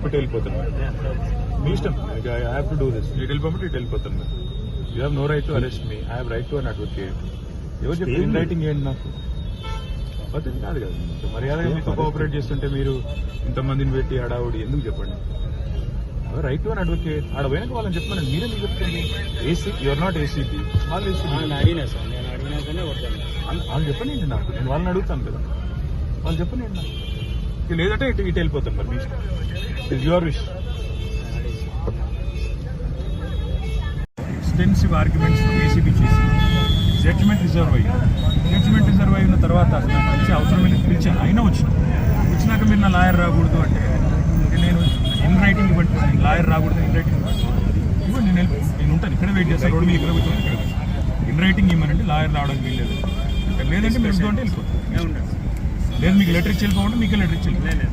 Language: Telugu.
ఇటు వెళ్ళిపోతాను మీ ఇష్టం. I have to do this. ఇటు వెళ్ళిపోతే ఇటు వెళ్ళిపోతాను. You have no right to arrest me. I have right to an advocate. ఎవరు చెప్పి ఇన్ రైటింగ్ ఏంటి నాకు పద్ధతి కాదు కదా. మర్యాదగా మీతో కోఆపరేట్ చేస్తుంటే మీరు ఇంతమందిని పెట్టి హడావుడి ఎందుకు చెప్పండి. Right to an advocate. ఆడ పోయినాక వాళ్ళని చెప్పమని మీరే మీకు చెప్తుంది. ఏసీ యువర్ నాట్ ఏసీపీ, వాళ్ళు ఏసీపీ. అడిగినా సార్, నేను అడిగినాకనే వాళ్ళు చెప్పనండి నాకు, నేను వాళ్ళని అడుగుతాను కదా, వాళ్ళు చెప్పనండి నాకు. లేదంటే ఇటు ఇటు వెళ్ళిపోతాను మరి మీ ఇష్టం. It your wish. Extensive arguments ACB చేసి జడ్జిమెంట్ రిజర్వ్ అయ్యింది. జడ్జిమెంట్ రిజర్వ్ అయిన తర్వాత నాకు పిలిచే అవసరం వెళ్ళి పిలిచాను. అయినా వచ్చినాక మీరు నా లాయర్ రాకూడదు అంటే నేను ఇన్ రైటింగ్ ఇవ్వండి. లాయర్ రాకూడదు, ఇన్ రైటింగ్ ఇవ్వండి. నేను ఉంటాను ఇక్కడే వెయిట్ చేస్తాను. రోడ్డు మీద ఇక్కడ కూర్చొని ఇక్కడ ఇన్ రైటింగ్ ఇవ్వనంటే లాయర్ రావడానికి వీల్లేదు. లేదంటే మీరు ఉంటే వెళ్ళిపోతాను. లేదు మీకు లెటర్ ఇచ్చి వెళ్ళిపోమంటే మీకే లెటర్ ఇచ్చి వెళ్ళిపోలేదు.